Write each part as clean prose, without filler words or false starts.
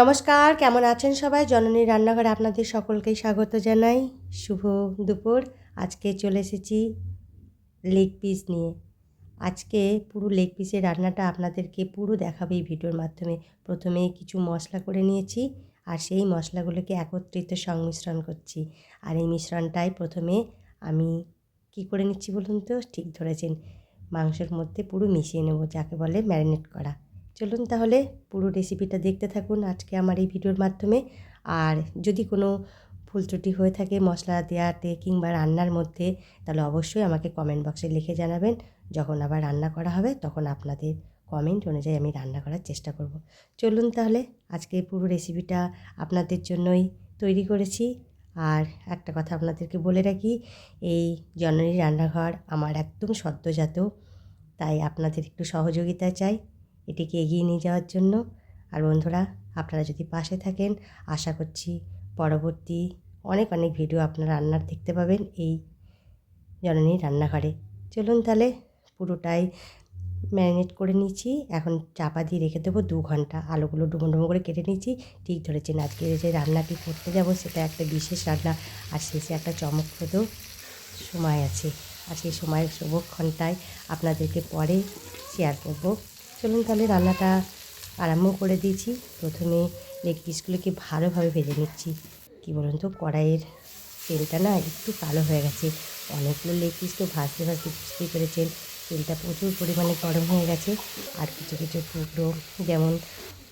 নমস্কার, কেমন আছেন সবাই? জননীর রান্নাঘরে আপনাদের সকলকেই স্বাগত জানাই। শুভ দুপুর। আজকে চলে এসেছি লেগ পিস নিয়ে। আজকে পুরো লেগ পিসের রান্নাটা আপনাদেরকে পুরো দেখাবো এই ভিডিওর মাধ্যমে। প্রথমে কিছু মশলা করে নিয়েছি আর সেই মশলাগুলোকে একত্রিত সংমিশ্রণ করছি। আর এই মিশ্রণটাই প্রথমে আমি কি করে নিচ্ছি বলুন তো? ঠিক ধরেছেন, মাংসের মধ্যে পুরো মিশিয়ে নেব, যাকে বলে ম্যারিনেট করা। চলুন তাহলে পুরো রেসিপিটা দেখতে থাকুন আজকে আমার এই ভিডিওর মাধ্যমে। আর যদি কোনো ভুল ত্রুটি হয়ে থাকে মশলা দেওয়াতে কিংবা রান্নার মধ্যে, তাহলে অবশ্যই আমাকে কমেন্ট বক্সে লিখে জানাবেন। যখন আবার রান্না করা হবে তখন আপনাদের কমেন্ট অনুযায়ী আমি রান্না করার চেষ্টা করব। চলুন তাহলে আজকে পুরো রেসিপিটা আপনাদের জন্যই তৈরি করেছি। আর একটা কথা আপনাদেরকে বলে রাখি, এই জননী রান্নাঘর আমার একদম সদ্যজাত, তাই আপনাদের একটু সহযোগিতা চাই এটিকে এগিয়ে নিয়ে যাওয়ার জন্য। আর বন্ধুরা, আপনারা যদি পাশে থাকেন, আশা করছি পরবর্তী অনেক অনেক ভিডিও আপনারা রান্নার দেখতে পাবেন এই জননীর রান্নাঘরে। চলুন তাহলে পুরোটাই ম্যারিনেট করে নিয়েছি। এখন চাপা দিয়ে রেখে দেবো 2 ঘন্টা। আলুগুলো ডুমো ডুমো করে কেটে নিয়েছি। ঠিক ধরেছেন, আজকে যে রান্নাটি করতে যাব সেটা একটা বিশেষ রান্না, আর শেষে একটা চমকপ্রদ সময় আছে। আর সেই সময়ের শুভক্ষণটায় আপনাদেরকে পরে শেয়ার করব। চলুন তাহলে রান্নাটা আরম্ভ করে দিয়েছি। প্রথমে লেগ পিসগুলোকে ভালোভাবে ভেজে নিচ্ছি। কী বলুন তো, কড়াইয়ের তেলটা না একটু কালো হয়ে গেছে। অনেকগুলো লেগ পিস তো ভাজতে ভাজতে বুঝতেই পেরেছেন তেলটা প্রচুর পরিমাণে গরম হয়ে গেছে। আর কিছু কিছু টুকরো, যেমন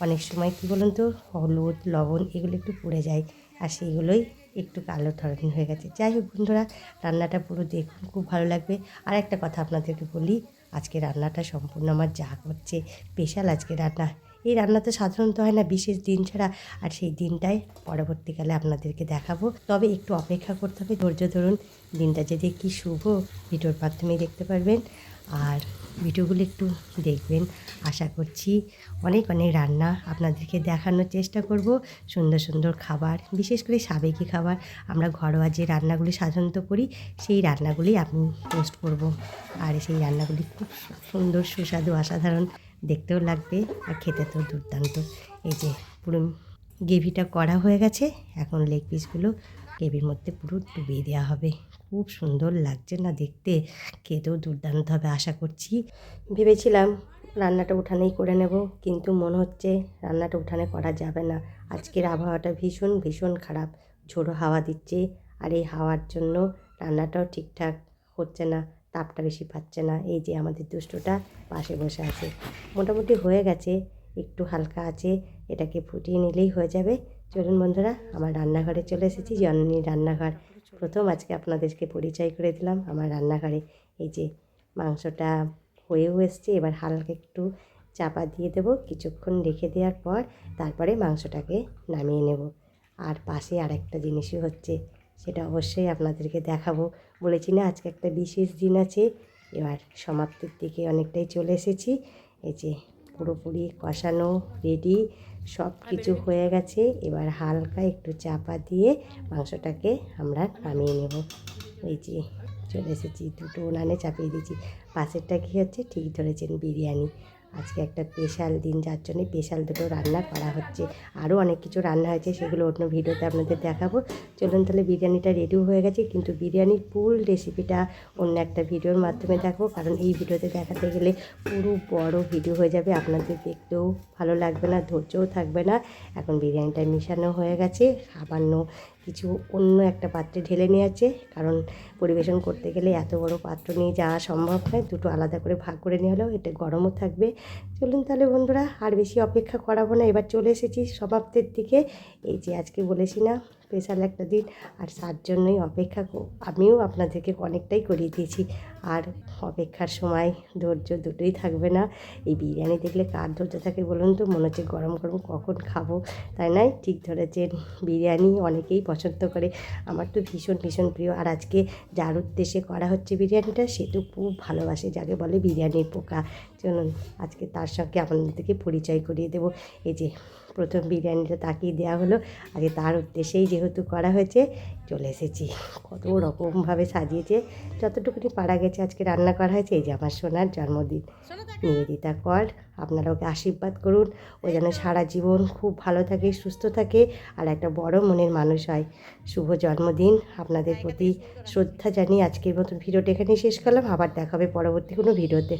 অনেক সময় কী বলুন তো, হলুদ লবণ এগুলো একটু পুড়ে যায়, আর সেইগুলোই একটু কালো ধরনের হয়ে গেছে। যাই হোক বন্ধুরা, রান্নাটা পুরো দেখুন, খুব ভালো লাগবে। আর একটা কথা আপনাদেরকে বলি, আজকে রান্নাটা সম্পূর্ণ আমার যা করছে স্পেশাল আজকে রান্না। এই রান্না তো সাধারণত হয় না বিশেষ দিন ছাড়া, আর সেই দিনটাই পরবর্তীকালে আপনাদেরকে দেখাবো। তবে একটু অপেক্ষা করতে হবে, ধৈর্য ধরুন। দিনটা যে কি শুভ ভিডিওর মাধ্যমেই দেখতে পারবেন। আর ভিডিওগুলো একটু দেখবেন। আশা করছি অনেক অনেক রান্না আপনাদেরকে দেখানোর চেষ্টা করব। সুন্দর সুন্দর খাবার, বিশেষ করে সাবেকি খাবার, আমরা ঘরোয়া যে রান্নাগুলি সাধারণত করি সেই রান্নাগুলি আমি পোস্ট করব। আর সেই রান্নাগুলি খুব সুন্দর, সুস্বাদু, অসাধারণ দেখতেও লাগবে, আর খেতে তো দুর্দান্ত। এই যে পুরো গ্রেভিটা করা হয়ে গেছে। এখন লেগ পিসগুলো গ্রেভির মধ্যে পুরো ডুবিয়ে দেওয়া হবে। খুব সুন্দর লাগছে না দেখতে, খেতেও দুর্দান্ত হবে আশা করছি। ভেবেছিলাম রান্নাটা উঠানেই করে নেব, কিন্তু মনে হচ্ছে রান্নাটা উঠানে করা যাবে না। আজকের আবহাওয়াটা ভীষণ ভীষণ খারাপ, ঝোড়ো হাওয়া দিচ্ছে। আর এই হাওয়ার জন্য রান্নাটাও ঠিকঠাক হচ্ছে না, তাপটা বেশি পাচ্ছে না। এই যে আমাদের দুষ্টুটা পাশে বসে আছে, মোটামুটি হয়ে গেছে, একটু হালকা আছে, এটাকে ফুটিয়ে নিলেই হয়ে যাবে। চলুন বন্ধুরা, আমার রান্নাঘরে চলে এসেছি, জননীর রান্নাঘর। প্রথম আজকে আপনাদেরকে পরিচয় করে দিলাম আমার রান্নাঘরে। এই যে মাংসটা হয়েও এসছে, এবার হালকা একটু চাপা দিয়ে দেব, কিছুক্ষণ রেখে দেওয়ার পর তারপরে মাংসটাকে নামিয়ে নেব। আর পাশে আরেকটা জিনিসই হচ্ছে, সেটা অবশ্যই আপনাদেরকে দেখাবো। বলেছি না আজকে একটা বিশেষ দিন আছে। এবার সমাপ্তির দিকে অনেকটাই চলে এসেছি। এই যে পুরোপুরি কষানো রেডি, সব কিছু হয়ে গেছে। এবার হালকা একটু চাপা দিয়ে মাংসটাকে আমরা নামিয়ে নেব। এই যে চলে এসেছি, দুটো উনানে চাপিয়ে দিয়েছি। পাশেরটা কী হচ্ছে, ঠিক ধরেছেন, বিরিয়ানি। আজকে একটা স্পেশাল দিন, যার জন্যে স্পেশাল দুটো রান্না করা হচ্ছে। আরও অনেক কিছু রান্না হয়েছে, সেগুলো অন্য ভিডিওতে আপনাদের দেখাবো। চলুন তাহলে, বিরিয়ানিটা রেডিও হয়ে গেছে, কিন্তু বিরিয়ানির ফুল রেসিপিটা অন্য একটা ভিডিওর মাধ্যমে দেখো, কারণ এই ভিডিওতে দেখাতে গেলে পুরো বড় ভিডিও হয়ে যাবে, আপনাদের দেখতেও ভালো লাগবে না, ধৈর্যও থাকবে না। এখন বিরিয়ানিটা মিশানো হয়ে গেছে, সামান্য কিছু অন্য একটা পাত্রে ঢেলে নিয়ে আছে, কারণ পরিবেশন করতে গেলে এত বড় পাত্র নিয়ে যাওয়া সম্ভব নয়। দুটো আলাদা করে ভাগ করে নিয়ে হলেও এটা গরমও থাকবে। চলুন তাহলে বন্ধুরা, আর বেশি অপেক্ষা করাবো না, এবার চলে এসেছি সমাপ্তির দিকে। এই যে আজকে বলেছি না স্পেশাল একটা দিন, আর তার জন্যই অপেক্ষা আমিও আপনাদেরকে অনেকটাই করিয়ে দিয়েছি। আর অপেক্ষার সময় ধৈর্য দুটোই থাকবে না। এই বিরিয়ানি দেখলে কার ধৈর্য থাকে বলুন তো? মনে হচ্ছে গরম গরম কখন খাবো, তাই নয়? ঠিক ধরেছেন, বিরিয়ানি অনেকেই পছন্দ করে, আমার তো ভীষণ ভীষণ প্রিয়। আর আজকে যার উদ্দেশ্যে করা হচ্ছে বিরিয়ানিটা, সে তো খুব ভালোবাসে, যাকে বলে বিরিয়ানির পোকা। চলুন আজকে তার সঙ্গে আপনাদেরকে পরিচয় করিয়ে দেবো। এই যে প্রথম বিরিয়ানিটা তাকিয়ে দেওয়া হলো, আজকে তার উদ্দেশ্যেই যেহেতু করা হয়েছে চলে এসেছি। কত রকমভাবে সাজিয়েছে, যতটুকুনি পারা গেছে আজকে রান্না করা হয়েছে। এই যে আমার সোনার জন্মদিন, নিবেদিতা কর, আপনারা ওকে আশীর্বাদ করুন, ও যেন সারা জীবন খুব ভালো থাকে, সুস্থ থাকে আর একটা বড় মনের মানুষ হয়। শুভ জন্মদিন। আপনাদের প্রতি শ্রদ্ধা জানিয়ে আজকের মতন ভিডিওটা এখানেই শেষ করলাম। আবার দেখা হবে পরবর্তী কোনো ভিডিওতে।